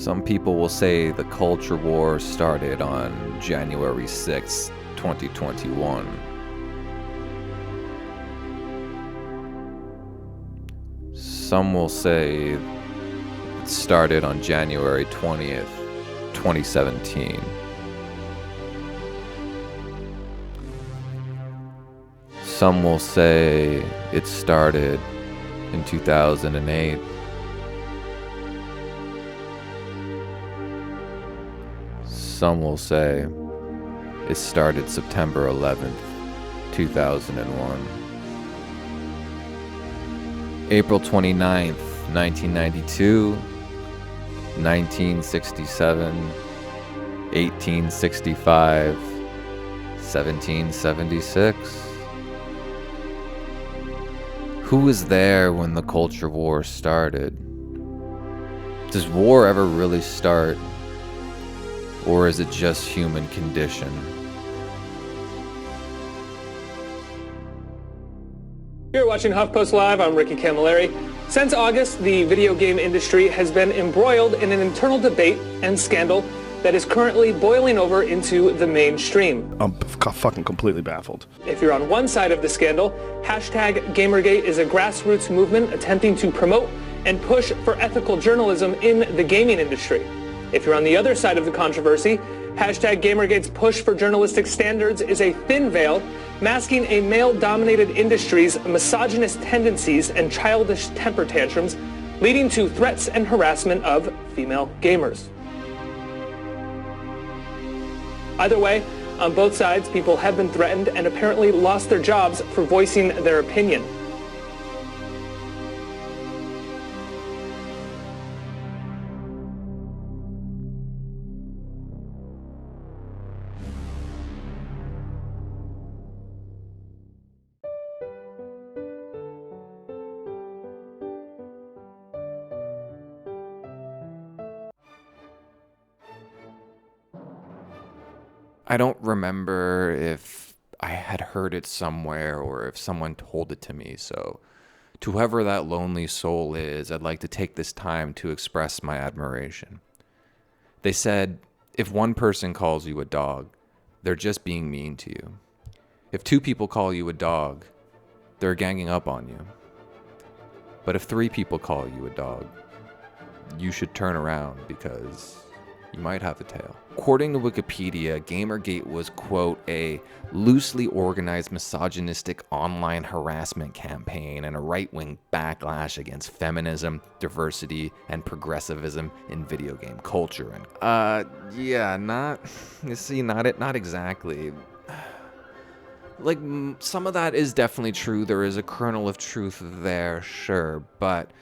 Some people will say the culture war started on January 6, 2021. Some will say it started on January 20th, 2017. Some will say it started in 2008. Some will say it started September 11th, 2001. April 29th, 1992, 1967, 1865, 1776. Who was there when the culture war started? Does war ever really start? Or is it just human condition? You're watching HuffPost Live. I'm Ricky Camilleri. Since August, the video game industry has been embroiled in an internal debate and scandal that is currently boiling over into the mainstream. I'm fucking completely baffled. If you're on one side of the scandal, #Gamergate is a grassroots movement attempting to promote and push for ethical journalism in the gaming industry. If you're on the other side of the controversy, #Gamergate's push for journalistic standards is a thin veil, masking a male-dominated industry's misogynist tendencies and childish temper tantrums, leading to threats and harassment of female gamers. Either way, on both sides, people have been threatened and apparently lost their jobs for voicing their opinion. I don't remember if I had heard it somewhere or if someone told it to me, so to whoever that lonely soul is, I'd like to take this time to express my admiration. They said, if one person calls you a dog, they're just being mean to you. If two people call you a dog, they're ganging up on you. But if three people call you a dog, you should turn around because you might have a tail. According to Wikipedia, Gamergate was, quote, a loosely organized misogynistic online harassment campaign and a right-wing backlash against feminism, diversity, and progressivism in video game culture. And not exactly. Like, some of that is definitely true. There is a kernel of truth there, sure, but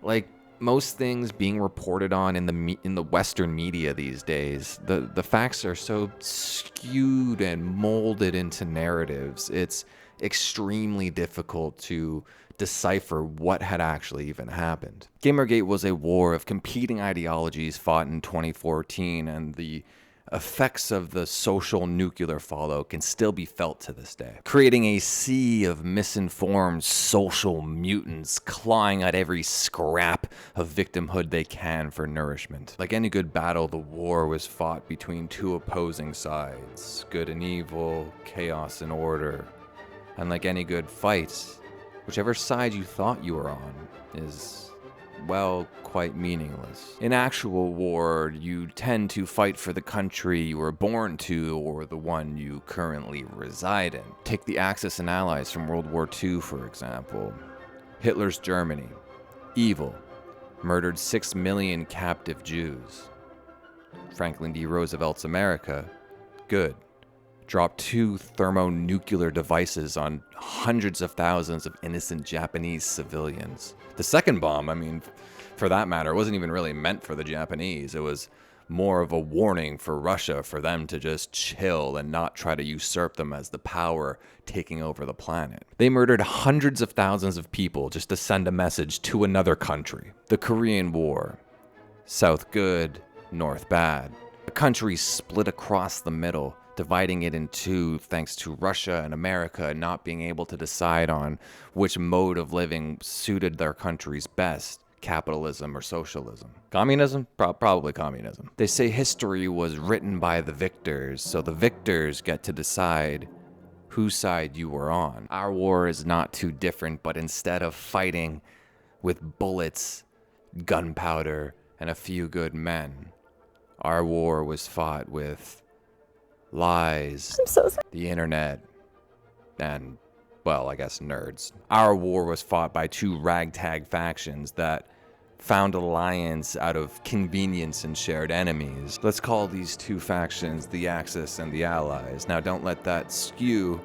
like most things being reported on in the Western media these days, the facts are so skewed and molded into narratives. It's extremely difficult to decipher what had actually even happened. Gamergate was a war of competing ideologies fought in 2014, and the effects of the social nuclear fallout can still be felt to this day, creating a sea of misinformed social mutants clawing at every scrap of victimhood they can for nourishment. Like any good battle, the war was fought between two opposing sides, good and evil, chaos and order. And like any good fight, whichever side you thought you were on is, well, quite meaningless. In actual war, you tend to fight for the country you were born to or the one you currently reside in. Take the Axis and Allies from World War II, for example. Hitler's Germany, evil, murdered 6 million captive Jews. Franklin D. Roosevelt's America, good, dropped 2 thermonuclear devices on hundreds of thousands of innocent Japanese civilians. The second bomb, for that matter, wasn't even really meant for the Japanese. It was more of a warning for Russia for them to just chill and not try to usurp them as the power taking over the planet. They murdered hundreds of thousands of people just to send a message to another country. The Korean War, South good, North bad. A country split across the middle, dividing it in two thanks to Russia and America not being able to decide on which mode of living suited their countries best. capitalism or socialism. Communism? Probably communism. They say history was written by the victors, so the victors get to decide whose side you were on. Our war is not too different, but instead of fighting with bullets, gunpowder, and a few good men, our war was fought with lies, the internet, and, well, I guess nerds. Our war was fought by two ragtag factions that found alliance out of convenience and shared enemies. Let's call these two factions the Axis and the Allies. Now, don't let that skew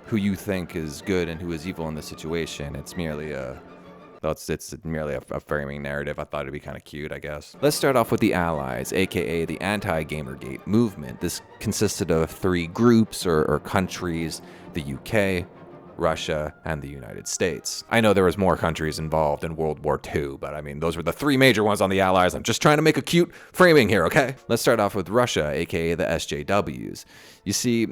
who you think is good and who is evil in the situation. It's merely a framing narrative. I thought it'd be kind of cute, I guess. Let's start off with the Allies, aka the anti-gamergate movement. This consisted of three groups or countries: the UK, Russia, and the United States. I know there was more countries involved in World War II, but I mean, those were the three major ones on the Allies. I'm just trying to make a cute framing here, okay? Let's start off with Russia, aka the SJWs. You see,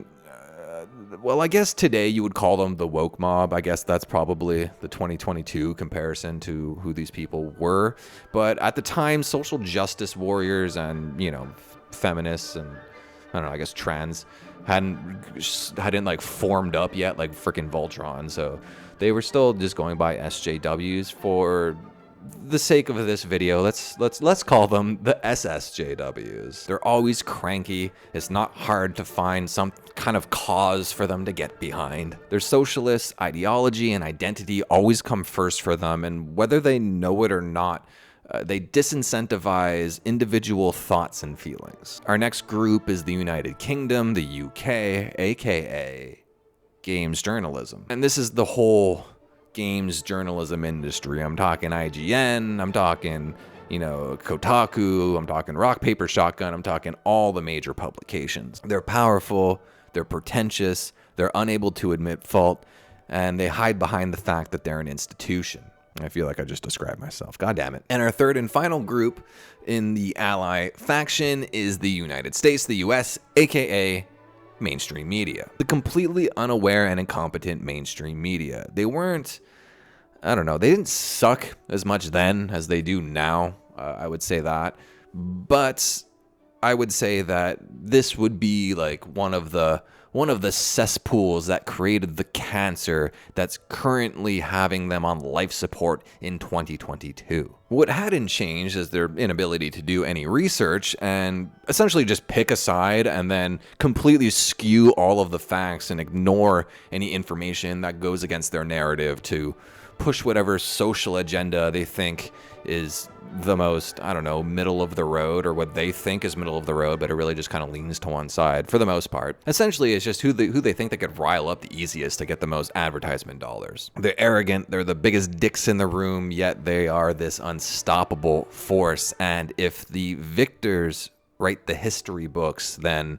well, I guess today you would call them the woke mob. I guess that's probably the 2022 comparison to who these people were. But at the time, social justice warriors and, you know, feminists and, I don't know, I guess trans hadn't like formed up yet, like freaking Voltron. So they were still just going by SJWs. For the sake of this video, let's call them the SSJWs. They're always cranky. It's not hard to find some kind of cause for them to get behind. Their socialist ideology and identity always come first for them, and whether they know it or not, they disincentivize individual thoughts and feelings. Our next group is the United Kingdom, the UK, aka games journalism. And this is the whole games journalism industry. I'm talking IGN, I'm talking, you know, Kotaku, I'm talking Rock Paper Shotgun, I'm talking all the major publications. They're powerful, they're pretentious, they're unable to admit fault, and they hide behind the fact that they're an institution. I feel like I just described myself. God damn it. And our third and final group in the ally faction is the United States, the US, aka mainstream media. The completely unaware and incompetent mainstream media. They weren't, I don't know, they didn't suck as much then as they do now. I would say that. But I would say that this would be like one of the cesspools that created the cancer that's currently having them on life support in 2022. What hadn't changed is their inability to do any research and essentially just pick a side and then completely skew all of the facts and ignore any information that goes against their narrative to push whatever social agenda they think is the most, I don't know, middle of the road, or what they think is middle of the road, but it really just kind of leans to one side for the most part. Essentially, it's just who they think they could rile up the easiest to get the most advertisement dollars. They're arrogant, they're the biggest dicks in the room, yet they are this unstoppable force. And if the victors write the history books, then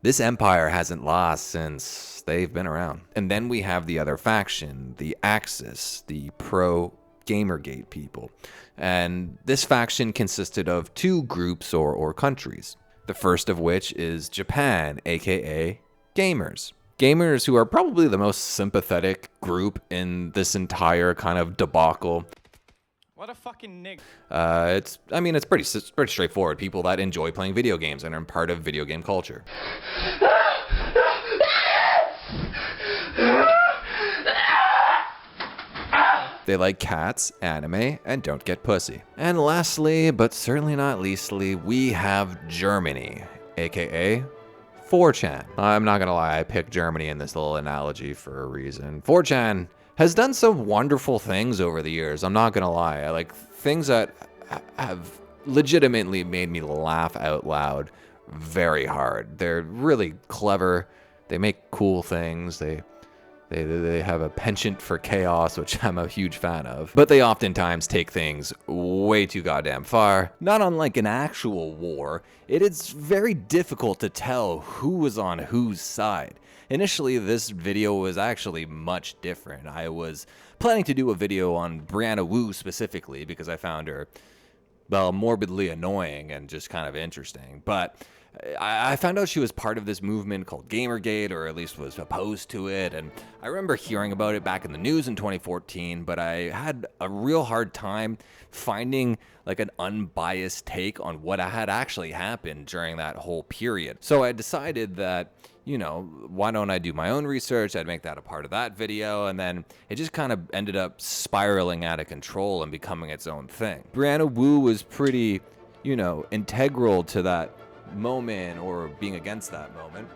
this empire hasn't lost since they've been around. And then we have the other faction, the Axis, the pro-gamergate people. And this faction consisted of two groups or countries. The first of which is Japan, aka gamers. Gamers who are probably the most sympathetic group in this entire kind of debacle. What a fucking nigga. It's pretty straightforward. People that enjoy playing video games and are part of video game culture. They like cats, anime, and don't get pussy. And lastly, but certainly not leastly, we have Germany, aka 4chan. I'm not gonna lie, I picked Germany in this little analogy for a reason. 4chan has done some wonderful things over the years. I'm not gonna lie. I like things that have legitimately made me laugh out loud very hard. They're really clever. They make cool things. They have a penchant for chaos, which I'm a huge fan of. But they oftentimes take things way too goddamn far. Not unlike an actual war, it is very difficult to tell who was on whose side. Initially, this video was actually much different. I was planning to do a video on Brianna Wu specifically because I found her, well, morbidly annoying and just kind of interesting. But I found out she was part of this movement called Gamergate, or at least was opposed to it, and I remember hearing about it back in the news in 2014, but I had a real hard time finding like an unbiased take on what had actually happened during that whole period. So I decided that, you know, why don't I do my own research? I'd make that a part of that video, and then it just kind of ended up spiraling out of control and becoming its own thing. Brianna Wu was pretty, you know, integral to that moment, or being against that moment.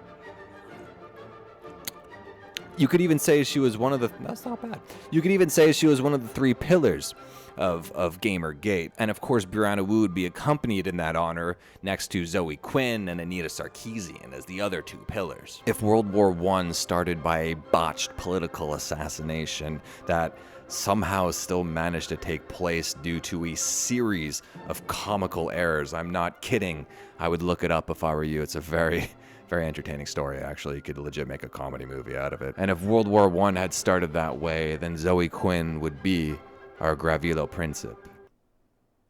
You could even say she was one of the, that's not bad. You could even say she was one of the 3 pillars of Gamergate. And of course, Brianna Wu would be accompanied in that honor next to Zoe Quinn and Anita Sarkeesian as the other 2 pillars. If World War I started by a botched political assassination that somehow still managed to take place due to a series of comical errors, I'm not kidding. I would look it up if I were you. It's a very entertaining story, actually. You could legit make a comedy movie out of it. And if World War I had started that way, then Zoe Quinn would be our Gravilo Princip.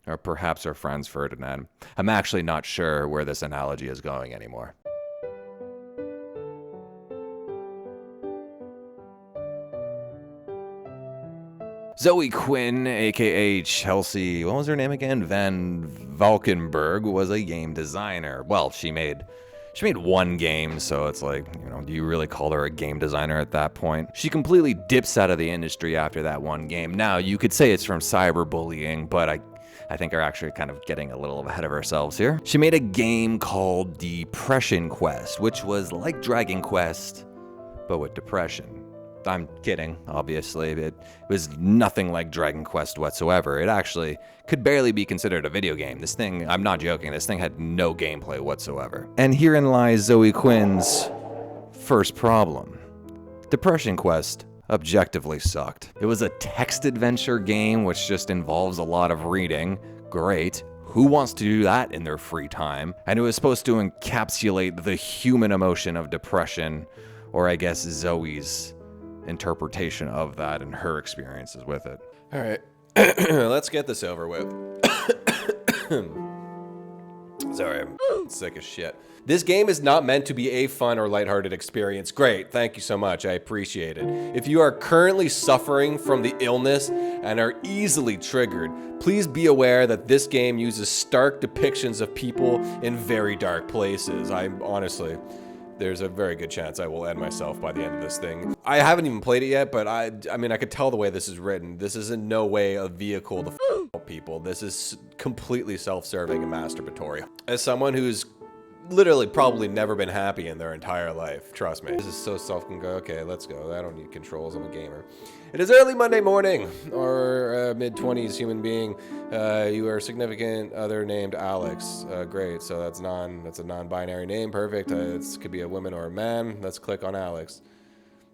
Or perhaps our Franz Ferdinand. I'm actually not sure where this analogy is going anymore. Zoe Quinn, aka Chelsea, what was her name again? Van Valkenburg, was a game designer. Well, she made one game, so it's like, you know, do you really call her a game designer at that point? She completely dips out of the industry after that one game. Now, you could say it's from cyberbullying, but I think we're actually kind of getting a little ahead of ourselves here. She made a game called Depression Quest, which was like Dragon Quest, but with depression. I'm kidding, obviously. It was nothing like Dragon Quest whatsoever. It actually could barely be considered a video game. This thing, I'm not joking, this thing had no gameplay whatsoever. And herein lies Zoe Quinn's first problem. Depression Quest objectively sucked. It was a text adventure game which just involves a lot of reading. Great. Who wants to do that in their free time? And it was supposed to encapsulate the human emotion of depression, or I guess Zoe's interpretation of that and her experiences with it. All right, let's get this over with. Sorry, I'm sick as shit. This game is not meant to be a fun or lighthearted experience. Great, thank you so much, I appreciate it. If you are currently suffering from the illness and are easily triggered, please be aware that this game uses stark depictions of people in very dark places. There's a very good chance I will end myself by the end of this thing. I haven't even played it yet, but I mean, I could tell the way this is written. This is in no way a vehicle to f people. This is completely self-serving and masturbatory. As someone who's literally probably never been happy in their entire life, trust me. This is so okay, let's go. I don't need controls, I'm a gamer. It is early Monday morning, or mid-20s human being. You are a significant other named Alex. Great, so that's a non-binary name, perfect. It could be a woman or a man. Let's click on Alex.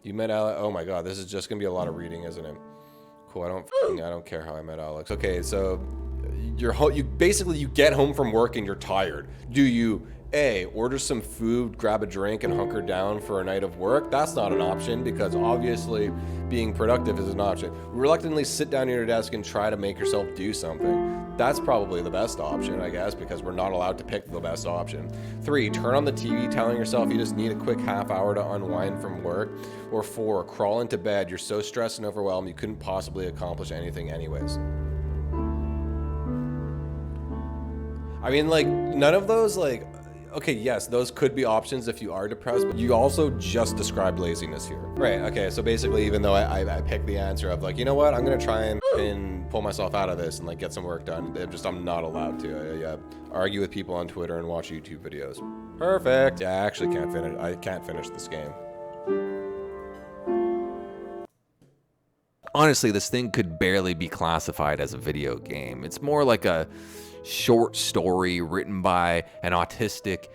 You met Alex, oh my God, this is just gonna be a lot of reading, isn't it? Cool, I don't care how I met Alex. Okay, so you basically get home from work and you're tired. Do you A, order some food, grab a drink, and hunker down for a night of work? That's not an option, because obviously being productive is an option. Reluctantly sit down at your desk and try to make yourself do something. That's probably the best option, I guess, because we're not allowed to pick the best option. 3, turn on the TV telling yourself you just need a quick half hour to unwind from work. Or 4, crawl into bed. You're so stressed and overwhelmed you couldn't possibly accomplish anything anyways. I mean, like, none of those, like, okay, yes, those could be options if you are depressed, but you also just described laziness here. Right, okay, so basically, even though I picked the answer of like, you know what, I'm gonna try and pull myself out of this and like get some work done, I'm not allowed to. Argue with people on Twitter and watch YouTube videos. Perfect. Yeah, I actually can't finish this game. Honestly, this thing could barely be classified as a video game. It's more like a short story written by an autistic,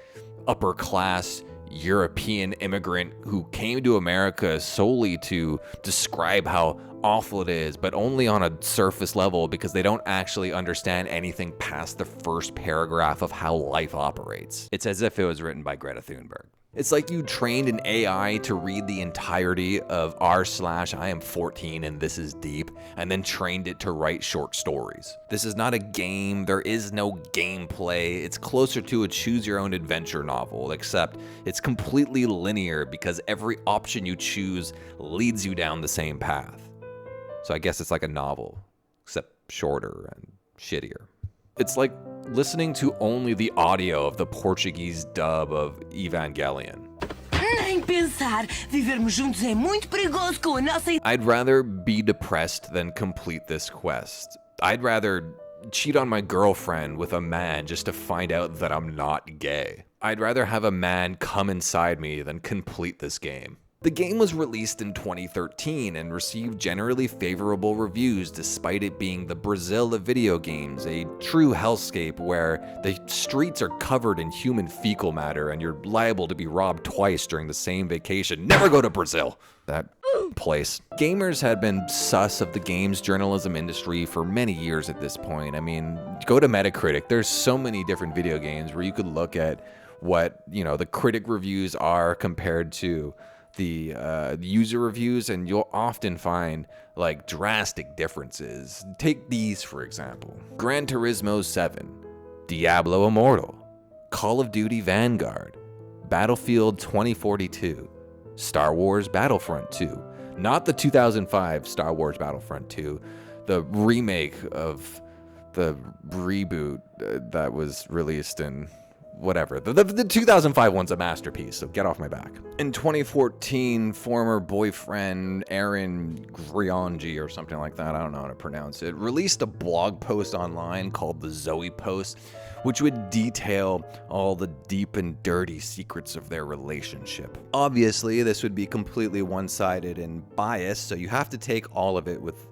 upper-class European immigrant who came to America solely to describe how awful it is, but only on a surface level because they don't actually understand anything past the first paragraph of how life operates. It's as if it was written by Greta Thunberg. It's like you trained an AI to read the entirety of r/I am 14 and this is deep, and then trained it to write short stories. This is not a game, there is no gameplay. It's closer to a choose your own adventure novel, except it's completely linear because every option you choose leads you down the same path. So I guess it's like a novel, except shorter and shittier. It's like listening to only the audio of the Portuguese dub of Evangelion. Nem pensar, vivermos juntos é muito perigoso com a nossa... I'd rather be depressed than complete this quest. I'd rather cheat on my girlfriend with a man just to find out that I'm not gay. I'd rather have a man come inside me than complete this game. The game was released in 2013 and received generally favorable reviews despite it being the Brazil of video games, a true hellscape where the streets are covered in human fecal matter and you're liable to be robbed twice during the same vacation. Never go to Brazil! That place. Gamers had been sus of the games journalism industry for many years at this point. I mean, go to Metacritic. There's so many different video games where you could look at what, the critic reviews are compared to the user reviews, and you'll often find like drastic differences. Take these for example: Gran Turismo 7, Diablo Immortal, Call of Duty Vanguard, Battlefield 2042, Star Wars Battlefront 2, not the 2005 Star Wars Battlefront 2, the remake of the reboot that was released in whatever. The 2005 one's a masterpiece, so get off my back. In 2014, former boyfriend Aaron Griongi or something like that, I don't know how to pronounce it, released a blog post online called the Zoe Post, which would detail all the deep and dirty secrets of their relationship. Obviously, this would be completely one-sided and biased, so you have to take all of it with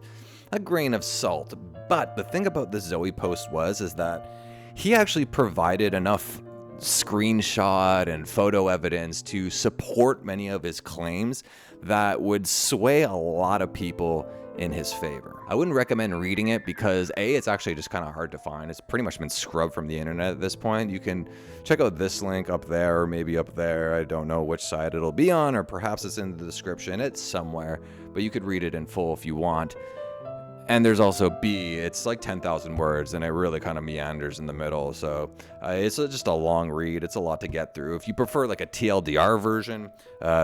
a grain of salt. But the thing about the Zoe Post is that he actually provided enough screenshot and photo evidence to support many of his claims that would sway a lot of people in his favor. I wouldn't recommend reading it because A, it's actually just kind of hard to find. It's pretty much been scrubbed from the internet at this point. You can check out this link up there or maybe up there. I don't know which side it'll be on, or perhaps it's in the description. It's somewhere, but you could read it in full if you want. And there's also B, it's like 10,000 words and it really kind of meanders in the middle. So it's just a long read. It's a lot to get through. If you prefer like a TLDR version,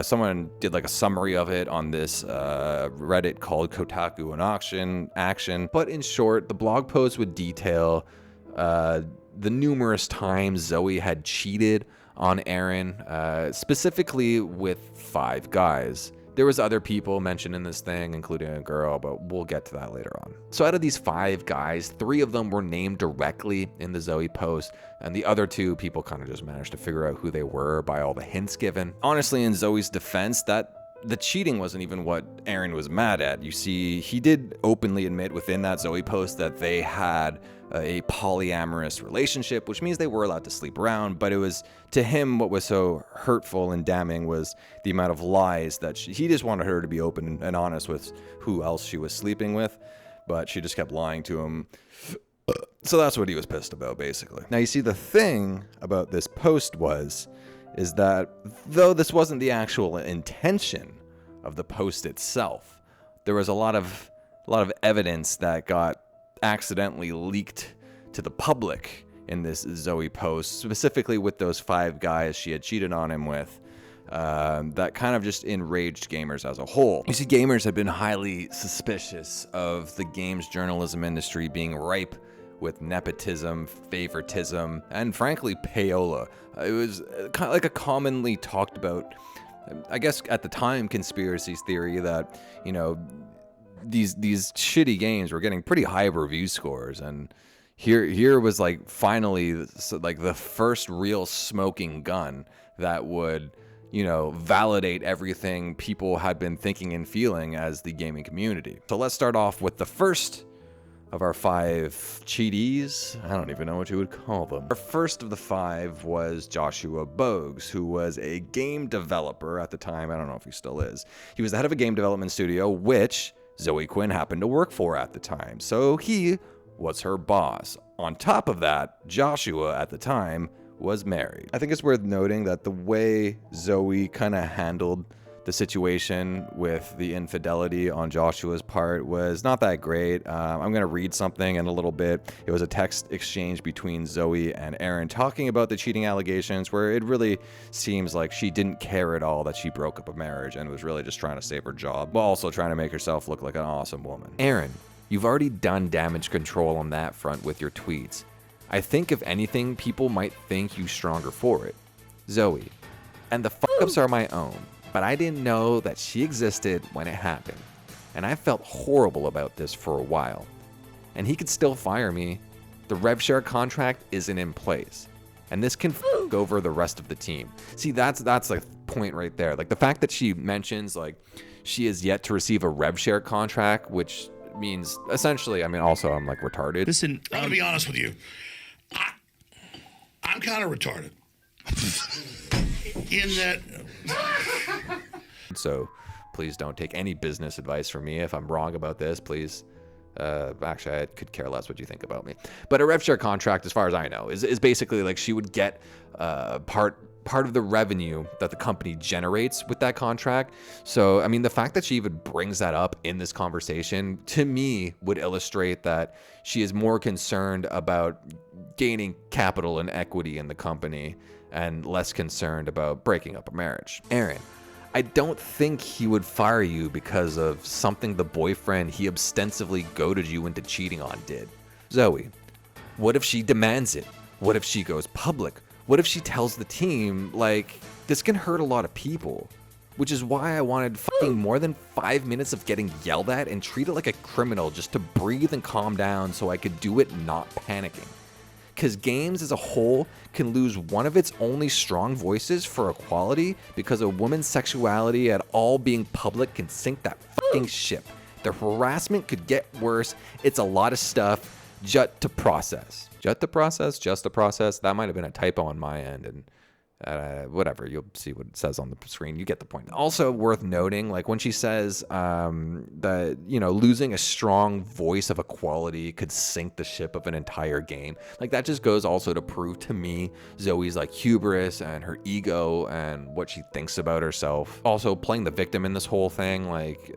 someone did like a summary of it on this Reddit called Kotaku in Action. But in short, the blog post would detail the numerous times Zoe had cheated on Aaron, specifically with 5 guys. There was other people mentioned in this thing, including a girl, but we'll get to that later on. So out of these 5 guys, 3 of them were named directly in the Zoe post, and the other 2 people kind of just managed to figure out who they were by all the hints given. Honestly, in Zoe's defense, that the cheating wasn't even what Aaron was mad at. You see, he did openly admit within that Zoe post that they had a polyamorous relationship, which means they were allowed to sleep around, but it was, to him, what was so hurtful and damning was the amount of lies that he just wanted her to be open and honest with who else she was sleeping with, but she just kept lying to him. So that's what he was pissed about, basically. Now, you see, the thing about this post is that though this wasn't the actual intention of the post itself, there was a lot of evidence that got accidentally leaked to the public in this Zoe post, specifically with those 5 guys she had cheated on him with, that kind of just enraged gamers as a whole. You see, gamers have been highly suspicious of the games journalism industry being ripe with nepotism, favoritism, and frankly, payola. It was kind of like a commonly talked about, I guess at the time, conspiracy theory that, these shitty games were getting pretty high review scores, and here was like finally like the first real smoking gun that would validate everything people had been thinking and feeling as the gaming community. So let's start off with the first of our 5 cheaties. I don't even know what you would call them. Our first of the 5 was Joshua Bogues, who was a game developer at the time. I don't know if he still is. He was the head of a game development studio, which Zoe Quinn happened to work for at the time, so he was her boss. On top of that, Joshua at the time was married. I think it's worth noting that the way Zoe kind of handled the situation with the infidelity on Joshua's part was not that great. I'm going to read something in a little bit. It was a text exchange between Zoe and Aaron talking about the cheating allegations, where it really seems like she didn't care at all that she broke up a marriage and was really just trying to save her job, while also trying to make herself look like an awesome woman. Aaron, you've already done damage control on that front with your tweets. I think if anything, people might think you stronger for it. Zoe, and the fuck-ups are my own, but I didn't know that she existed when it happened, and I felt horrible about this for a while. And he could still fire me. The rev share contract isn't in place, and this can fuck over the rest of the team. See, that's the point right there. Like the fact that she mentions like she is yet to receive a rev share contract, which means essentially, I mean, also I'm like retarded. Listen, I'm gonna be honest with you. I'm kind of retarded. In that. So please don't take any business advice from me. If I'm wrong about this, please. Actually, I could care less what you think about me. But a rev share contract, as far as I know, is basically like she would get part of the revenue that the company generates with that contract. So, I mean, the fact that she even brings that up in this conversation, to me, would illustrate that she is more concerned about gaining capital and equity in the company and less concerned about breaking up a marriage. Aaron, I don't think he would fire you because of something the boyfriend he ostensibly goaded you into cheating on did. Zoe, what if she demands it? What if she goes public? What if she tells the team, like, this can hurt a lot of people? Which is why I wanted fucking more than 5 minutes of getting yelled at and treated like a criminal just to breathe and calm down so I could do it not panicking. Because games as a whole can lose one of its only strong voices for equality because a woman's sexuality at all being public can sink that fucking ship. The harassment could get worse. It's a lot of stuff. Just to process. Just to process. That might have been a typo on my end, and whatever. You'll see what it says on the screen. You get the point. Also worth noting, like when she says that, you know, losing a strong voice of equality could sink the ship of an entire game. Like that just goes also to prove to me Zoe's like hubris and her ego and what she thinks about herself. Also playing the victim in this whole thing, like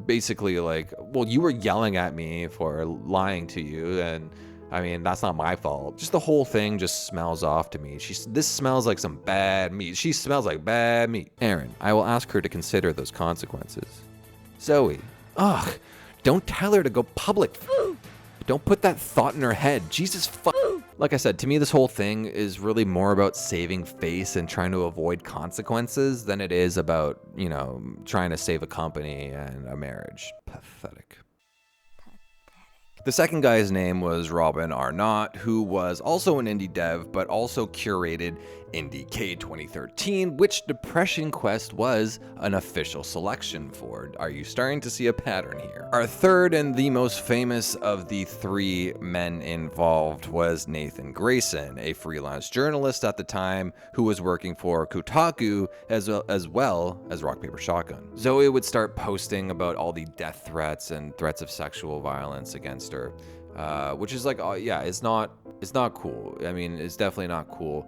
basically like, well, you were yelling at me for lying to you, and I mean, that's not my fault. Just the whole thing just smells off to me. This smells like some bad meat. She smells like bad meat. Aaron, I will ask her to consider those consequences. Zoe, ugh, don't tell her to go public. Don't put that thought in her head. Jesus fuck. Like I said, to me, this whole thing is really more about saving face and trying to avoid consequences than it is about, you know, trying to save a company and a marriage. Pathetic. The second guy's name was Robin Arnott, who was also an indie dev, but also curated IndieCade 2013, which Depression Quest was an official selection for. Are you starting to see a pattern here? Our third and the most famous of the three men involved was Nathan Grayson, a freelance journalist at the time who was working for Kotaku as well as Rock Paper Shotgun. Zoe would start posting about all the death threats and threats of sexual violence against her, which is like, oh yeah, it's not cool. I mean, it's definitely not cool.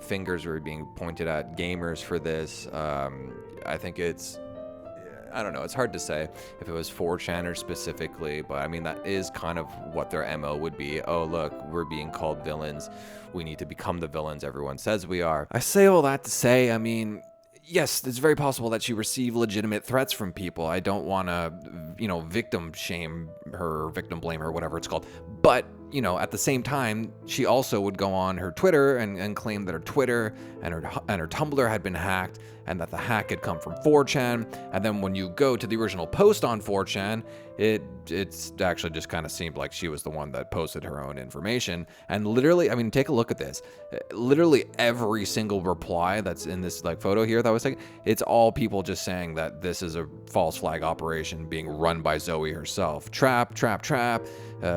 Fingers were being pointed at gamers for this. I think I don't know, it's hard to say if it was 4chaners specifically, but I mean, that is kind of what their MO would be. Oh, look, we're being called villains. We need to become the villains everyone says we are. I say all that to say, I mean, yes, it's very possible that she received legitimate threats from people. I don't want to, you know, victim shame her, victim blame her, whatever it's called. But, you know, at the same time, she also would go on her Twitter and claim that her Twitter and her Tumblr had been hacked and that the hack had come from 4chan. And then when you go to the original post on 4chan, it's actually just kind of seemed like she was the one that posted her own information. And literally, I mean, take a look at this. Literally every single reply that's in this like photo here that I was taking, it's all people just saying that this is a false flag operation being run by Zoe herself. Trap.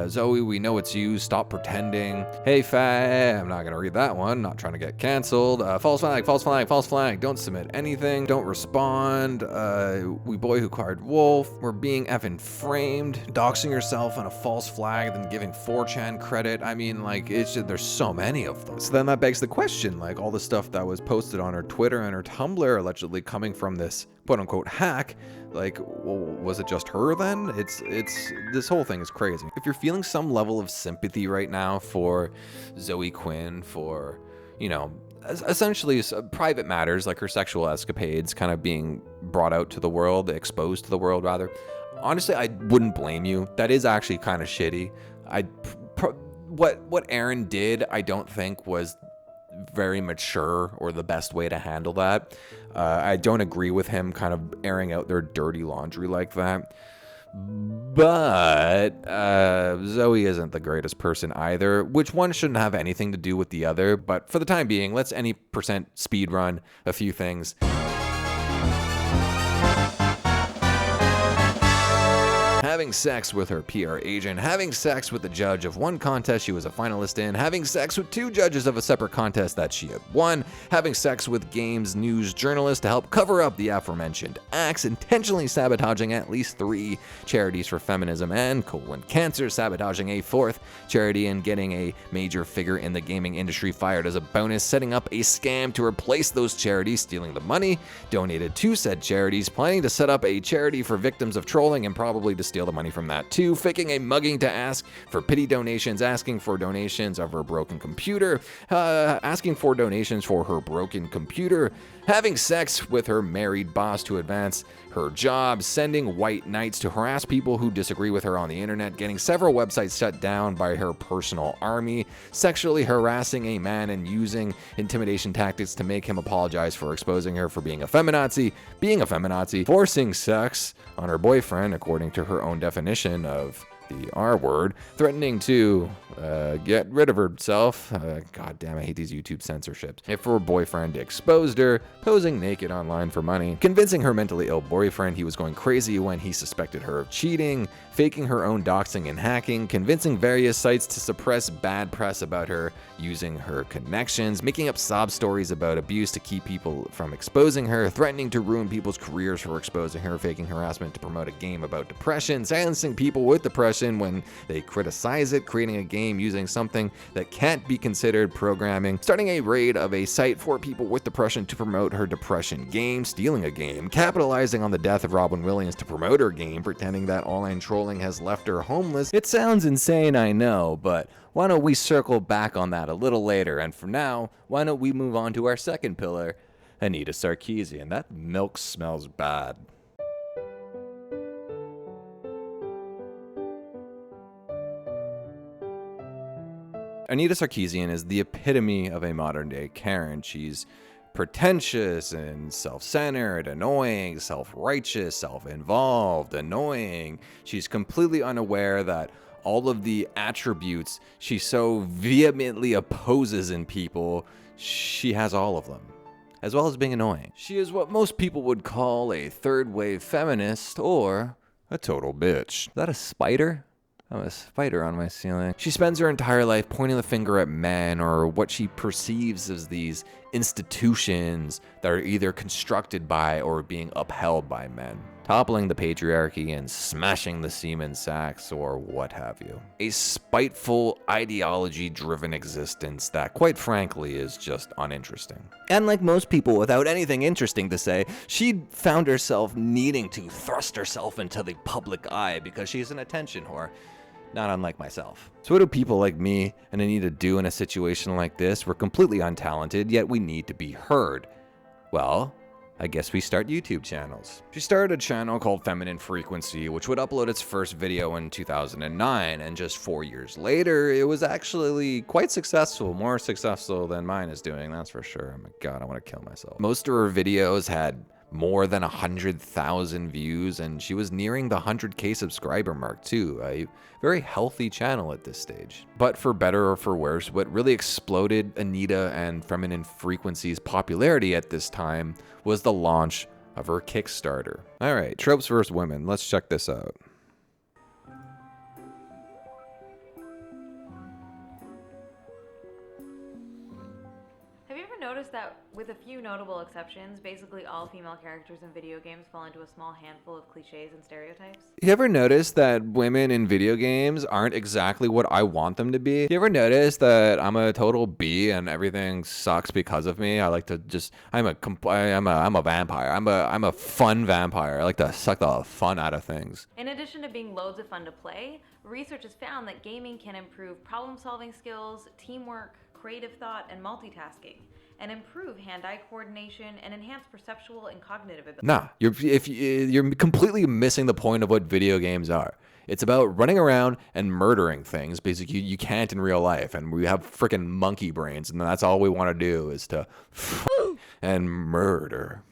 Zoe, we know it's you. Stop pretending. Hey, I'm not gonna read that one. Not trying to get canceled. False flag, false flag, false flag. Don't submit anything. Don't respond. We boy who cried wolf. We're being effing framed. Doxing yourself on a false flag, then giving 4chan credit. I mean, like, it's just, there's so many of them. So then that begs the question, like, all the stuff that was posted on her Twitter and her Tumblr allegedly coming from this quote-unquote hack, like, well, was it just her then? It's this whole thing is crazy. If you're feeling some level of sympathy right now for Zoe Quinn, for, you know, essentially private matters like her sexual escapades kind of being brought out to the world, exposed to the world rather, honestly, I wouldn't blame you. That is actually kind of shitty. What Aaron did, I don't think was very mature or the best way to handle that. I don't agree with him kind of airing out their dirty laundry like that. But Zoe isn't the greatest person either, which one shouldn't have anything to do with the other. But for the time being, let's any percent speed run a few things. Having sex with her PR agent, having sex with the judge of one contest she was a finalist in, having sex with 2 judges of a separate contest that she had won, having sex with games news journalists to help cover up the aforementioned acts, intentionally sabotaging at least 3 charities for feminism and colon cancer, sabotaging a 4th charity and getting a major figure in the gaming industry fired as a bonus, setting up a scam to replace those charities, stealing the money donated to said charities, planning to set up a charity for victims of trolling and probably to steal the money from that too, faking a mugging to ask for pity donations, asking for donations of her broken computer, asking for donations for her broken computer, having sex with her married boss to advance her job, sending white knights to harass people who disagree with her on the internet, getting several websites shut down by her personal army, sexually harassing a man and using intimidation tactics to make him apologize for exposing her for being a feminazi, forcing sex on her boyfriend according to her own definition of the R word, threatening to get rid of herself. God damn, I hate these YouTube censorships. If her boyfriend exposed her, posing naked online for money, convincing her mentally ill boyfriend he was going crazy when he suspected her of cheating, faking her own doxing and hacking, convincing various sites to suppress bad press about her using her connections, making up sob stories about abuse to keep people from exposing her, threatening to ruin people's careers for exposing her, faking harassment to promote a game about depression, silencing people with depression when they criticize it, creating a game using something that can't be considered programming, starting a raid of a site for people with depression to promote her depression game, stealing a game, capitalizing on the death of Robin Williams to promote her game, pretending that online trolling has left her homeless. It sounds insane, I know, but why don't we circle back on that a little later, and for now, why don't we move on to our second pillar, Anita Sarkeesian. That milk smells bad. Anita Sarkeesian is the epitome of a modern-day Karen. She's pretentious and self-centered, annoying, self-righteous, self-involved, annoying. She's completely unaware that all of the attributes she so vehemently opposes in people, she has all of them, as well as being annoying. She is what most people would call a third-wave feminist or a total bitch. Is that a spider? Oh, a spider on my ceiling. She spends her entire life pointing the finger at men or what she perceives as these institutions that are either constructed by or being upheld by men, toppling the patriarchy and smashing the semen sacks or what have you. A spiteful, ideology-driven existence that, quite frankly, is just uninteresting. And like most people without anything interesting to say, she found herself needing to thrust herself into the public eye because she's an attention whore. Not unlike myself. So what do people like me and Anita do in a situation like this? We're completely untalented, yet we need to be heard. Well, I guess we start YouTube channels. She started a channel called Feminine Frequency, which would upload its first video in 2009, and just 4 years later, it was actually quite successful, more successful than mine is doing, that's for sure. Oh my God, I want to kill myself. Most of her videos had more than 100,000 views, and she was nearing the 100K subscriber mark too. A very healthy channel at this stage. But for better or for worse, what really exploded Anita and Feminine Frequency's popularity at this time was the launch of her Kickstarter. All right, Tropes vs. Women, let's check this out. noticed that, with a few notable exceptions, basically all female characters in video games fall into a small handful of cliches and stereotypes? You ever notice that women in video games aren't exactly what I want them to be? You ever notice that I'm a total B and everything sucks because of me? I like to just I'm a vampire. I'm a fun vampire. I like to suck the fun out of things. In addition to being loads of fun to play, research has found that gaming can improve problem-solving skills, teamwork, creative thought, and multitasking, and improve hand-eye coordination and enhance perceptual and cognitive ability. Nah, you're completely missing the point of what video games are. It's about running around and murdering things. Basically, you can't in real life, and we have freaking monkey brains, and that's all we want to do is to and murder.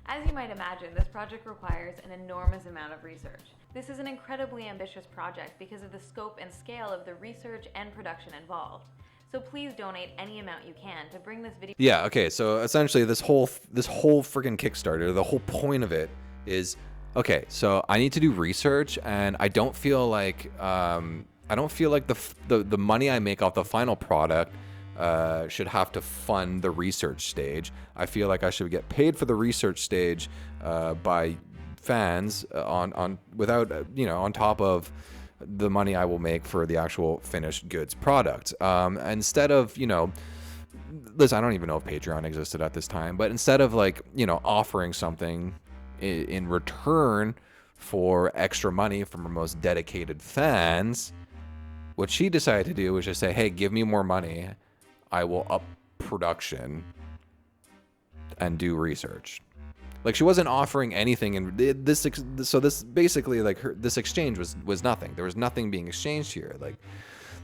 As you might imagine, this project requires an enormous amount of research. This is an incredibly ambitious project because of the scope and scale of the research and production involved. So please donate any amount you can to bring this video. Yeah, okay, so essentially this whole freaking Kickstarter, the whole point of it is, okay, so I need to do research, and I don't feel like the money I make off the final product should have to fund the research stage. I feel like I should get paid for the research stage by fans on top of the money I will make for the actual finished goods product. Instead of, listen, I don't even know if Patreon existed at this time, but instead of offering something in return for extra money from her most dedicated fans, what she decided to do was just say, hey, give me more money. I will up production and do research. Like, she wasn't offering anything, and this exchange was nothing. There was nothing being exchanged here. Like,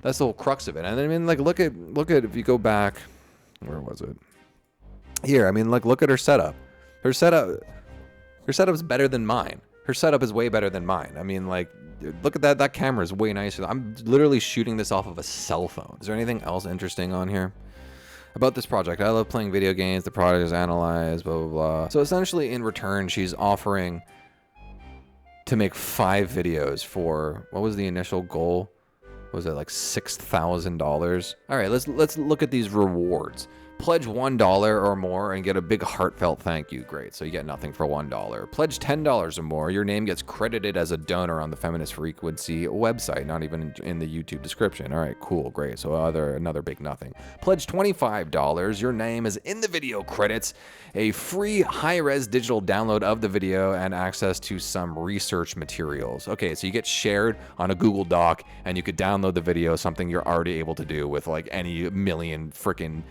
that's the whole crux of it. And I mean, like, look at if you go back, where was it? Here, I mean, like, look at her setup. Her setup's better than mine. Her setup is way better than mine. I mean, like, look at that. That camera is way nicer. I'm literally shooting this off of a cell phone. Is there anything else interesting on here? About this project, I love playing video games, the product is analyzed, blah, blah, blah. So essentially, in return, she's offering to make 5 videos for, what was the initial goal? Was it like $6,000? All right, let's look at these rewards. Pledge $1 or more and get a big heartfelt thank you. Great, so you get nothing for $1. Pledge $10 or more, your name gets credited as a donor on the Feminist Frequency website, not even in the YouTube description. All right, cool, great. So another big nothing. Pledge $25, your name is in the video credits, a free high-res digital download of the video, and access to some research materials. Okay, so you get shared on a Google Doc, and you could download the video, something you're already able to do with like any million freaking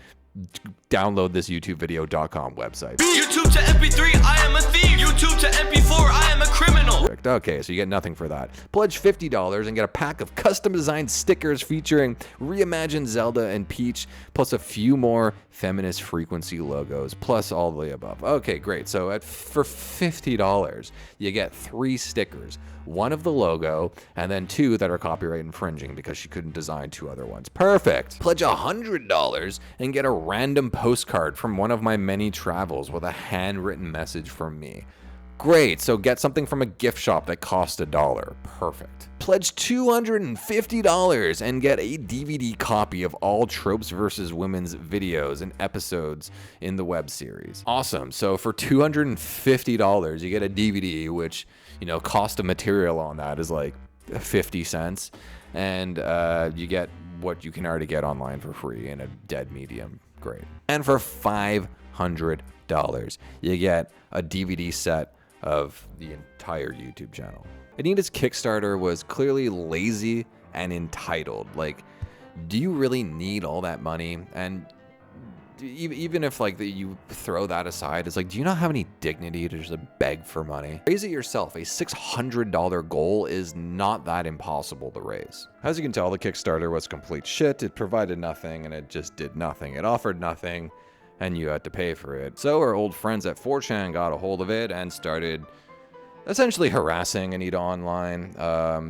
download this YouTubevideo.com website. YouTube to MP3, I am a thief. YouTube to MP4, I am a criminal. Okay, so you get nothing for that. Pledge $50 and get a pack of custom designed stickers featuring reimagined Zelda and Peach, plus a few more Feminist Frequency logos, plus all the above. Okay, great. So for $50, you get 3 stickers. 1 of the logo, and then 2 that are copyright infringing because she couldn't design 2 other ones. Perfect. Pledge $100 and get a random postcard from one of my many travels with a handwritten message from me. Great, so get something from a gift shop that costs $1. Perfect. Pledge $250 and get a DVD copy of all Tropes vs. Women's videos and episodes in the web series. Awesome, so for $250, you get a DVD, which, cost of material on that is like 50 cents. And you get what you can already get online for free in a dead medium. Great. And for $500, you get a DVD set of the entire YouTube channel. Anita's Kickstarter was clearly lazy and entitled. Like, do you really need all that money? And even if you throw that aside, it's like, do you not have any dignity to just beg for money? Raise it yourself. A $600 goal is not that impossible to raise. As you can tell, the Kickstarter was complete shit. It provided nothing and it just did nothing. It offered nothing and you had to pay for it. So our old friends at 4chan got a hold of it and started essentially harassing Anita online.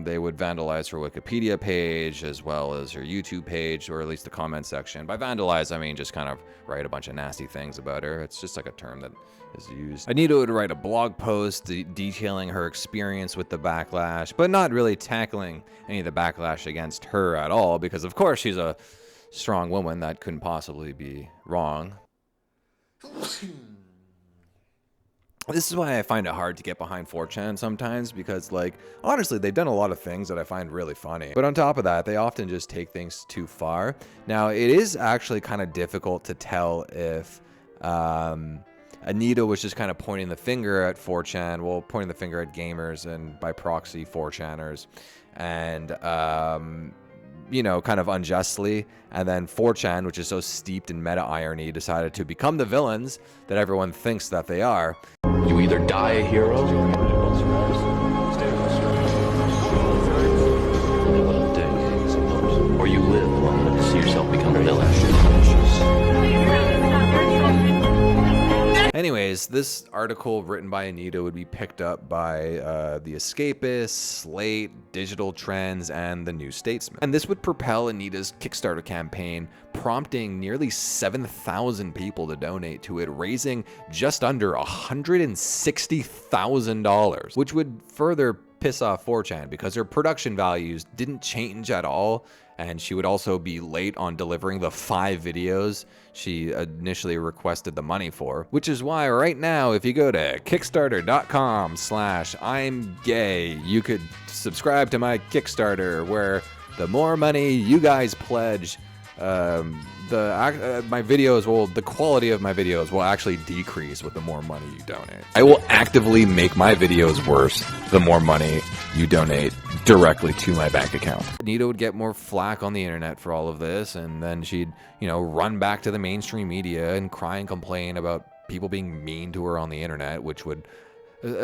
They would vandalize her Wikipedia page as well as her YouTube page, or at least the comment section. By vandalize, I mean just kind of write a bunch of nasty things about her. It's just like a term that is used. Anita would write a blog post detailing her experience with the backlash, but not really tackling any of the backlash against her at all, because of course she's a strong woman that couldn't possibly be wrong. This is why I find it hard to get behind 4chan sometimes, because, like, honestly, they've done a lot of things that I find really funny. But on top of that, they often just take things too far. Now, it is actually kind of difficult to tell if Anita was just kind of pointing the finger at 4chan, well, pointing the finger at gamers and by proxy 4chaners, and you know, kind of unjustly, and then 4chan, which is so steeped in meta irony, decided to become the villains that everyone thinks that they are. You either die a hero, or you live long enough to see yourself become a villain. Anyways, this article written by Anita would be picked up by The Escapist, Slate, Digital Trends, and The New Statesman. And this would propel Anita's Kickstarter campaign, prompting nearly 7,000 people to donate to it, raising just under $160,000, which would further piss off 4chan because her production values didn't change at all. And she would also be late on delivering the 5 videos she initially requested the money for. Which is why right now, if you go to kickstarter.com/I'mGay, you could subscribe to my Kickstarter, where the more money you guys pledge, the quality of my videos will actually decrease with the more money you donate. I will actively make my videos worse the more money you donate directly to my bank account. Anita would get more flack on the internet for all of this, and then she'd, you know, run back to the mainstream media and cry and complain about people being mean to her on the internet, which would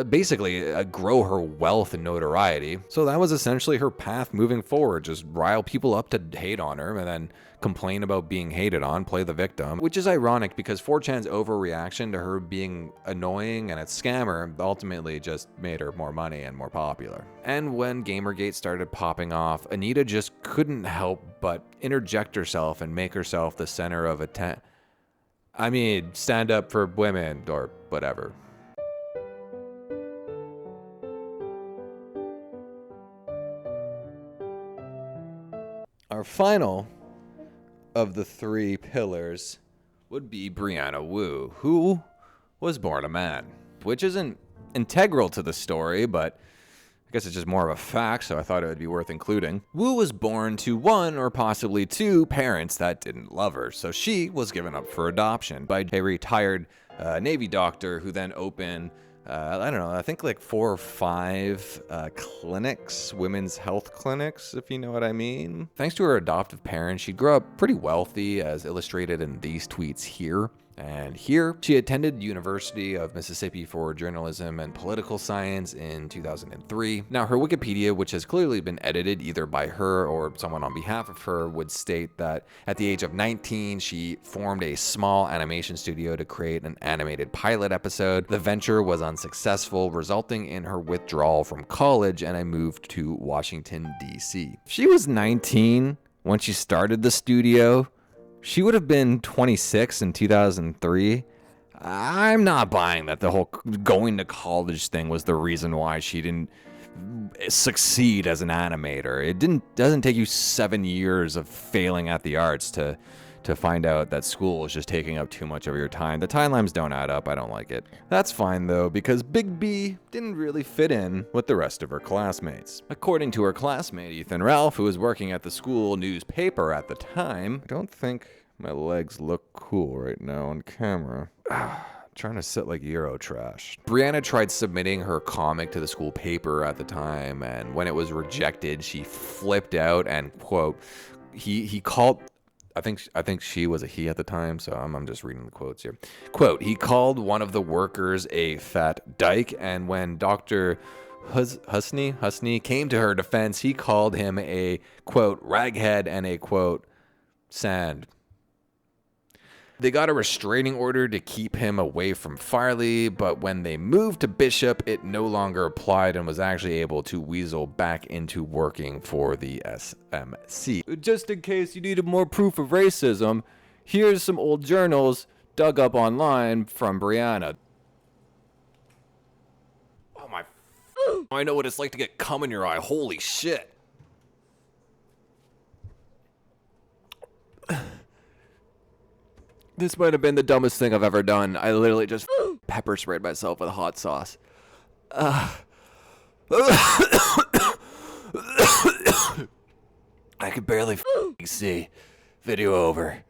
basically grow her wealth and notoriety. So that was essentially her path moving forward, just rile people up to hate on her and then complain about being hated on, play the victim, which is ironic because 4chan's overreaction to her being annoying and a scammer ultimately just made her more money and more popular. And when Gamergate started popping off, Anita just couldn't help but interject herself and make herself the center of attention. I mean, stand up for women or whatever. Our final of the 3 pillars would be Brianna Wu, who was born a man, which isn't integral to the story, but I guess it's just more of a fact, so I thought it would be worth including. Wu was born to 1 or possibly 2 parents that didn't love her, so she was given up for adoption by a retired Navy doctor who then opened I don't know, I think like 4 or 5 clinics, women's health clinics, if you know what I mean. Thanks to her adoptive parents, she grew up pretty wealthy, as illustrated in these tweets here. And here, she attended University of Mississippi for journalism and political science in 2003. Now, her Wikipedia, which has clearly been edited either by her or someone on behalf of her, would state that at the age of 19, she formed a small animation studio to create an animated pilot episode. The venture was unsuccessful, resulting in her withdrawal from college and a move to Washington, D.C. She was 19 when she started the studio. She would have been 26 in 2003. I'm not buying that the whole going to college thing was the reason why she didn't succeed as an animator. It doesn't take you 7 years of failing at the arts to find out that school is just taking up too much of your time. The timelines don't add up. I don't like it. That's fine though, because Big B didn't really fit in with the rest of her classmates. According to her classmate Ethan Ralph, who was working at the school newspaper at the time, I don't think my legs look cool right now on camera. Trying to sit like Eurotrash. Brianna tried submitting her comic to the school paper at the time, and when it was rejected, she flipped out and, quote, he called... I think she was a he at the time, so I'm just reading the quotes here. Quote, he called one of the workers a fat dyke, and when Dr. Husney came to her defense, he called him a, quote, raghead and a, quote, sand. They got a restraining order to keep him away from Farley, but when they moved to Bishop, it no longer applied and was actually able to weasel back into working for the SMC. Just in case you needed more proof of racism, here's some old journals dug up online from Brianna. Oh my... I know what it's like to get cum in your eye. Holy shit. This might have been the dumbest thing I've ever done. I literally just pepper sprayed myself with hot sauce. I could barely see. Video over.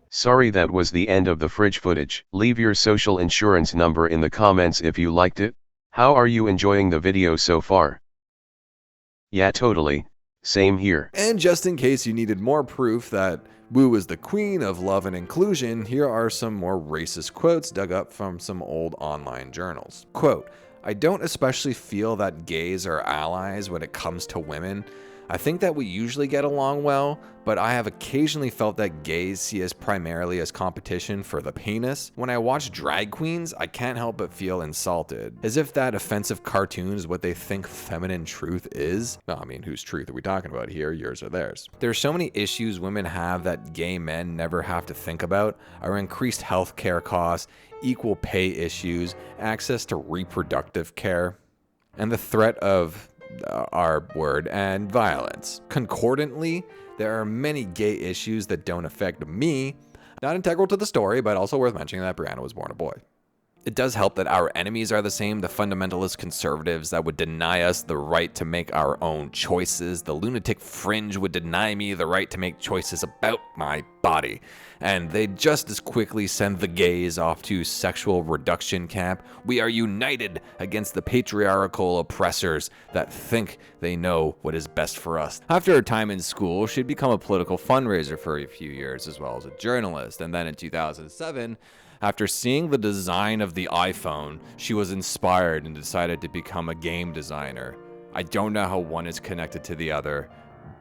Sorry, that was the end of the fridge footage. Leave your social insurance number in the comments if you liked it. How are you enjoying the video so far? Yeah, totally. Same here. And just in case you needed more proof that Wu is the queen of love and inclusion, here are some more racist quotes dug up from some old online journals. Quote, I don't especially feel that gays are allies when it comes to women. I think that we usually get along well, but I have occasionally felt that gays see us primarily as competition for the penis. When I watch drag queens, I can't help but feel insulted, as if that offensive cartoon is what they think feminine truth is. Well, I mean, whose truth are we talking about here, yours or theirs? There's so many issues women have that gay men never have to think about. Our increased healthcare costs, equal pay issues, access to reproductive care, and the threat of our word and violence. Concordantly, there are many gay issues that don't affect me, not integral to the story, but also worth mentioning that Brianna was born a boy. It does help that our enemies are the same, the fundamentalist conservatives that would deny us the right to make our own choices. The lunatic fringe would deny me the right to make choices about my body. And they'd just as quickly send the gays off to sexual reduction camp. We are united against the patriarchal oppressors that think they know what is best for us. After her time in school, she'd become a political fundraiser for a few years, as well as a journalist. And then in 2007, after seeing the design of the iPhone, she was inspired and decided to become a game designer. I don't know how one is connected to the other,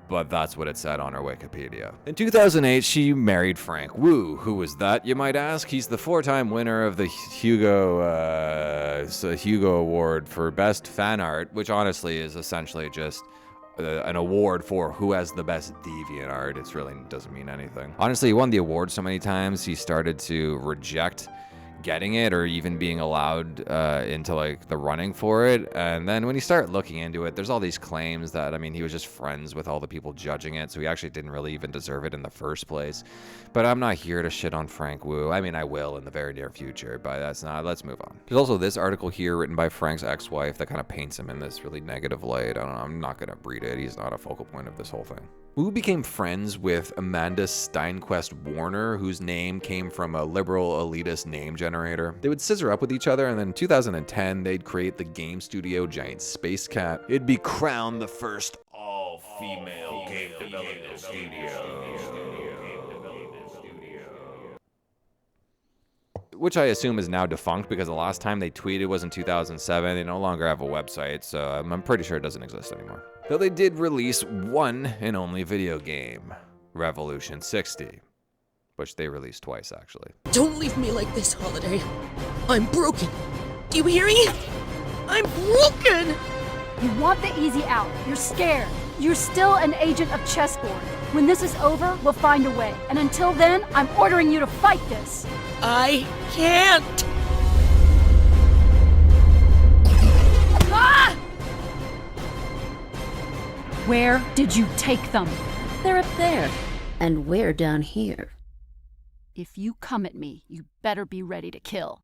but that's what it said on her Wikipedia. In 2008, she married Frank Wu. Who was that, you might ask? He's the 4-time winner of the Hugo Award for Best Fan Art, which honestly is essentially just an award for who has the best deviant art. It really doesn't mean anything. Honestly, he won the award so many times, he started to reject getting it or even being allowed into like the running for it. And then when you start looking into it, there's all these claims that, I mean, he was just friends with all the people judging it, so he actually didn't really even deserve it in the first place. But I'm not here to shit on Frank Wu. I mean, I will in the very near future, but that's not. Let's move on. There's also this article here written by Frank's ex-wife that kind of paints him in this really negative light. I don't know, I'm not gonna read it. He's not a focal point of this whole thing. Wu became friends with Amanda Steinquest Warner, whose name came from a liberal elitist name generator. They would scissor up with each other, and then in 2010, they'd create the game studio Giant Space Cat. It'd be crowned the first all-female game development studio. Which I assume is now defunct because the last time they tweeted was in 2007. They no longer have a website, so I'm pretty sure it doesn't exist anymore. Though they did release one and only video game, Revolution 60, which they released twice, actually. Don't leave me like this, Holiday. I'm broken. Do you hear me? I'm broken! You want the easy out. You're scared. You're still an agent of chessboard. When this is over, we'll find a way. And until then, I'm ordering you to fight this. I can't! Ah! Where did you take them? They're up there, and we're down here. If you come at me, you better be ready to kill.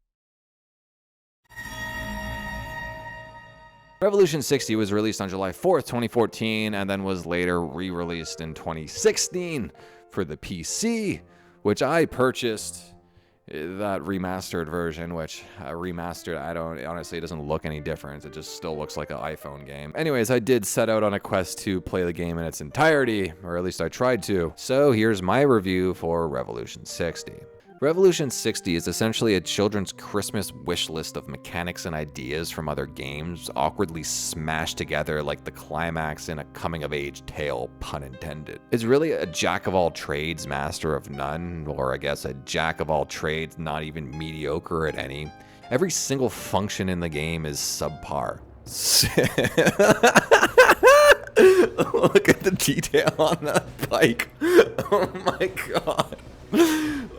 Revolution 60 was released on July 4th, 2014, and then was later re-released in 2016 for the PC, which I purchased. That remastered version, which remastered, honestly, it doesn't look any different. It just still looks like an iPhone game. Anyways, I did set out on a quest to play the game in its entirety, or at least I tried to. So here's my review for Revolution 60. Revolution 60 is essentially a children's Christmas wish list of mechanics and ideas from other games, awkwardly smashed together like the climax in a coming-of-age tale, pun intended. It's really a jack-of-all-trades, master of none, or I guess a jack-of-all-trades, not even mediocre at any. Every single function in the game is subpar. Look at the detail on that bike. Oh my god.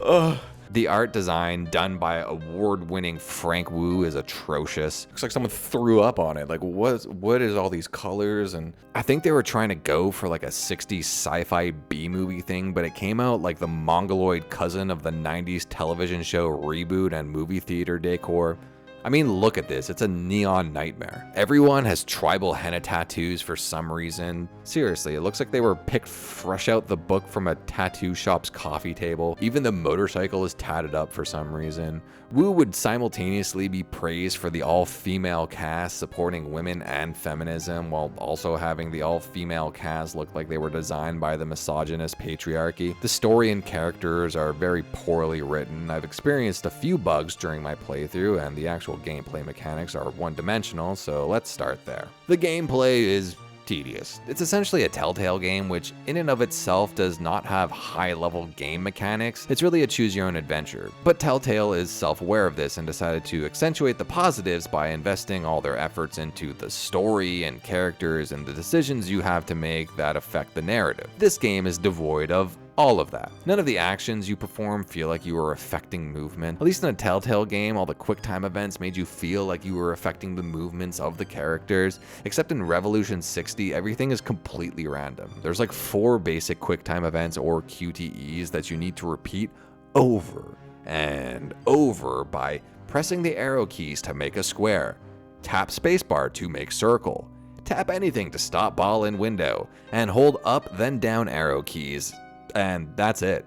Oh, The art design done by award-winning Frank Wu is atrocious. Looks like someone threw up on it. Like, what is all these colors? And I think they were trying to go for like a 60s sci-fi B-movie thing, but it came out like the mongoloid cousin of the 90s television show Reboot and movie theater decor. I mean, look at this. It's a neon nightmare. Everyone has tribal henna tattoos for some reason. Seriously, it looks like they were picked fresh out the book from a tattoo shop's coffee table. Even the motorcycle is tatted up for some reason. Wu would simultaneously be praised for the all-female cast supporting women and feminism, while also having the all-female cast look like they were designed by the misogynist patriarchy. The story and characters are very poorly written. I've experienced a few bugs during my playthrough, and the actual gameplay mechanics are one-dimensional, so let's start there. The gameplay is tedious. It's essentially a Telltale game, which in and of itself does not have high-level game mechanics. It's really a choose-your-own adventure. But Telltale is self-aware of this and decided to accentuate the positives by investing all their efforts into the story and characters and the decisions you have to make that affect the narrative. This game is devoid of all of that. None of the actions you perform feel like you are affecting movement. At least in a Telltale game, all the QuickTime events made you feel like you were affecting the movements of the characters. Except in Revolution 60, everything is completely random. There's like 4 basic QuickTime events or QTEs that you need to repeat over and over by pressing the arrow keys to make a square, tap spacebar to make circle, tap anything to stop ball in window, and hold up then down arrow keys. And that's it.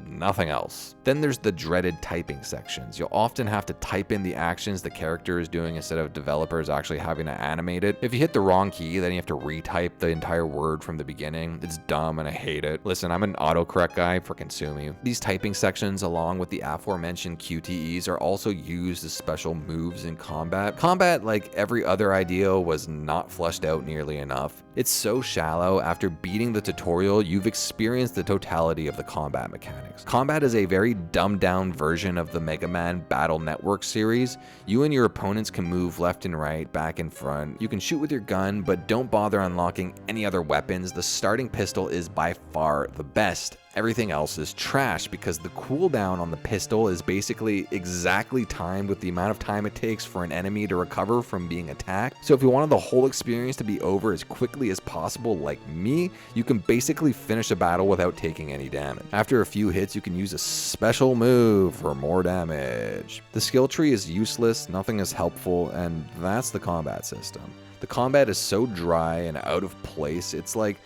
Nothing else. Then there's the dreaded typing sections. You'll often have to type in the actions the character is doing instead of developers actually having to animate it. If you hit the wrong key, then you have to retype the entire word from the beginning. It's dumb and I hate it. Listen, I'm an autocorrect guy, freaking sue me. These typing sections, along with the aforementioned QTEs, are also used as special moves in combat. Combat, like every other idea, was not fleshed out nearly enough. It's so shallow. After beating the tutorial, you've experienced the totality of the combat mechanics. Combat is a very dumbed down version of the Mega Man Battle Network series. You and your opponents can move left and right, back and front. You can shoot with your gun, but don't bother unlocking any other weapons. The starting pistol is by far the best. Everything else is trash because the cooldown on the pistol is basically exactly timed with the amount of time it takes for an enemy to recover from being attacked. So if you wanted the whole experience to be over as quickly as possible like me, you can basically finish a battle without taking any damage. After a few hits, you can use a special move for more damage. The skill tree is useless, nothing is helpful, and that's the combat system. The combat is so dry and out of place, it's like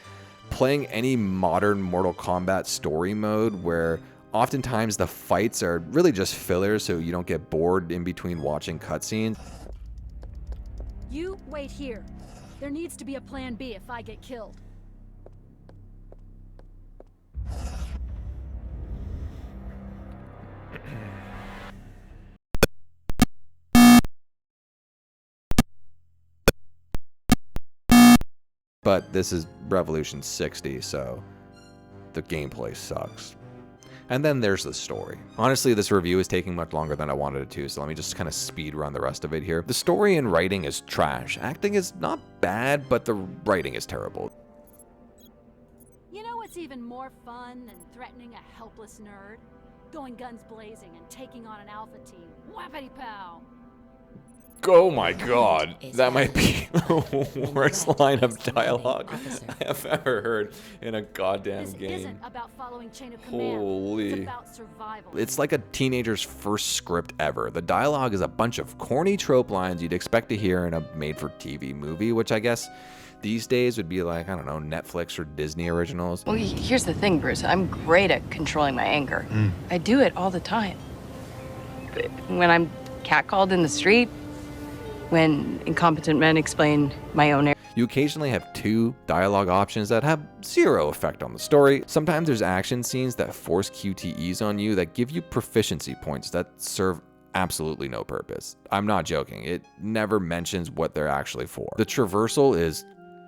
playing any modern Mortal Kombat story mode where oftentimes the fights are really just fillers so you don't get bored in between watching cutscenes. You wait here. There needs to be a plan B if I get killed. But this is Revolution 60, so the gameplay sucks. And then there's the story. Honestly, this review is taking much longer than I wanted it to, so let me just kind of speed run the rest of it here. The story and writing is trash. Acting is not bad, but the writing is terrible. You know what's even more fun than threatening a helpless nerd? Going guns blazing and taking on an alpha team. Whappity-pow! Oh my god, that might be the worst line of dialogue I have ever heard in a goddamn game. This isn't about following chain of command. Holy. It's about survival. It's like a teenager's first script ever. The dialogue is a bunch of corny trope lines you'd expect to hear in a made-for-TV movie, which I guess these days would be like, I don't know, Netflix or Disney originals. Well, here's the thing, Bruce. I'm great at controlling my anger. I do it all the time. But when I'm catcalled in the street, when incompetent men explain my own error. You occasionally have 2 dialogue options that have 0 effect on the story. Sometimes there's action scenes that force QTEs on you that give you proficiency points that serve absolutely no purpose. I'm not joking. It never mentions what they're actually for. The traversal is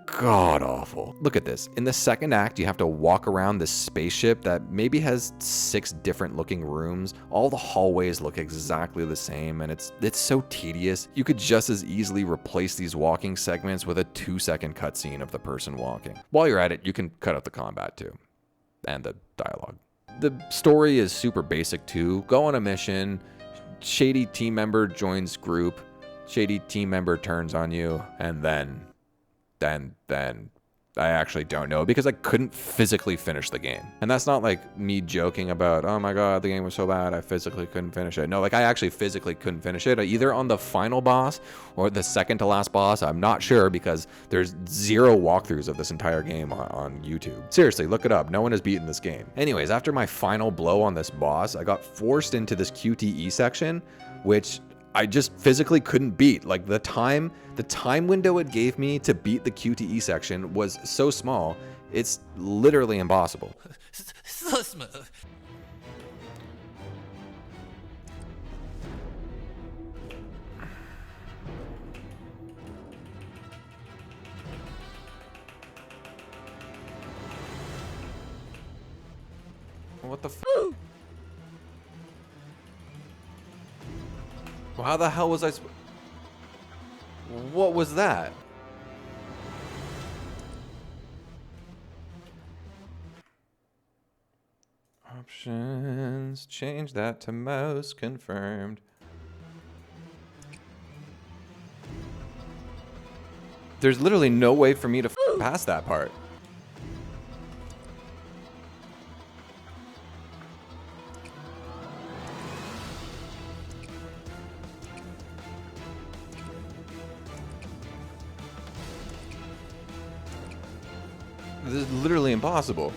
god awful. Look at this. In the second act, you have to walk around this spaceship that maybe has 6 different looking rooms. All the hallways look exactly the same, and it's so tedious. You could just as easily replace these walking segments with a 2-second cutscene of the person walking. While you're at it, you can cut out the combat too, and the dialogue. the story is super basic too. Go on a mission, shady team member joins group, shady team member turns on you, and then I actually don't know because I couldn't physically finish the game. And that's not like me joking about, oh my god, the game was so bad I physically couldn't finish it. No, like I actually physically couldn't finish it, either on the final boss or the second to last boss. I'm not sure because there's 0 walkthroughs of this entire game on YouTube. Seriously, look it up. No one has beaten this game. Anyways, after my final blow on this boss, I got forced into this QTE section, which I just physically couldn't beat. Like the time window it gave me to beat the QTE section was so small, it's literally impossible. So smooth. What the f? Well, how the hell was I what was that? Options, change that to mouse, confirmed. There's literally no way for me to pass that part. This is literally impossible.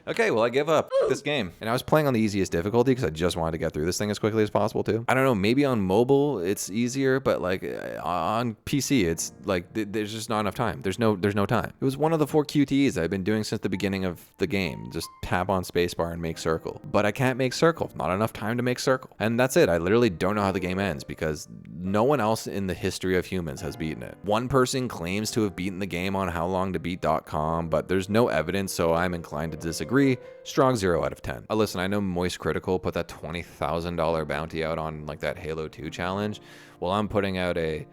Okay, well, I give up this game. And I was playing on the easiest difficulty because I just wanted to get through this thing as quickly as possible too. I don't know, maybe on mobile it's easier, but like on PC, it's like there's just not enough time. There's no time. It was one of the 4 QTEs I've been doing since the beginning of the game. Just tap on spacebar and make circle. But I can't make circle. Not enough time to make circle. And that's it. I literally don't know how the game ends because no one else in the history of humans has beaten it. One person claims to have beaten the game on howlongtobeat.com, but there's no evidence, so I'm inclined to disagree. Strong 0 out of 10. Listen, I know Moist Critical put that $20,000 bounty out on like that Halo 2 challenge. Well, I'm putting out a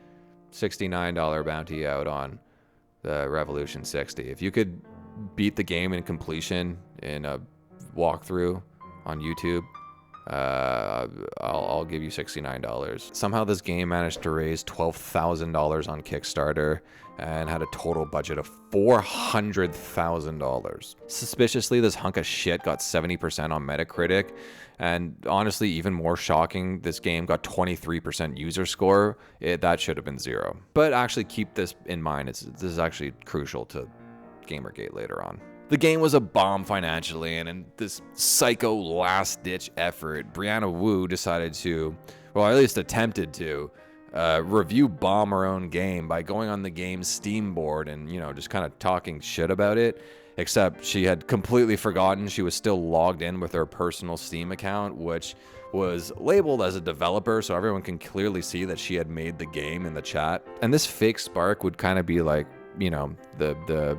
$69 bounty out on the Revolution 60. If you could beat the game in completion in a walkthrough on YouTube, I'll give you $69. Somehow this game managed to raise $12,000 on Kickstarter and had a total budget of $400,000. Suspiciously, this hunk of shit got 70% on Metacritic, and honestly, even more shocking, this game got 23% user score. That should have been 0. But actually keep this in mind, this is actually crucial to Gamergate later on. The game was a bomb financially, and in this psycho last-ditch effort, Brianna Wu decided to, well, at least attempted to, review bomb her own game by going on the game's Steam board and, you know, just kind of talking shit about it. Except she had completely forgotten she was still logged in with her personal Steam account, which was labeled as a developer, so everyone can clearly see that she had made the game in the chat. And this fake spark would kind of be like, you know, the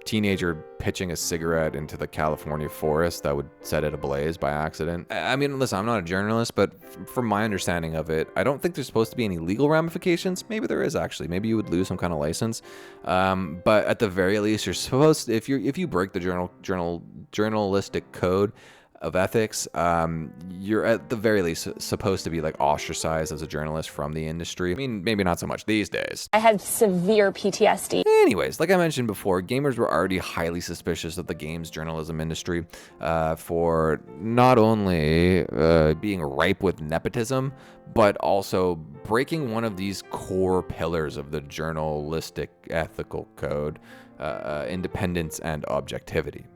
teenager pitching a cigarette into the California forest that would set it ablaze by accident. I mean, listen, I'm not a journalist, but from my understanding of it, I don't think there's supposed to be any legal ramifications. Maybe there is actually. Maybe you would lose some kind of license. But at the very least, you're supposed to, if you break the journalistic code of ethics, you're at the very least supposed to be like ostracized as a journalist from the industry. I mean, maybe not so much these days. I had severe PTSD. Anyways, like I mentioned before, gamers were already highly suspicious of the games journalism industry for not only being ripe with nepotism, but also breaking one of these core pillars of the journalistic ethical code, independence and objectivity.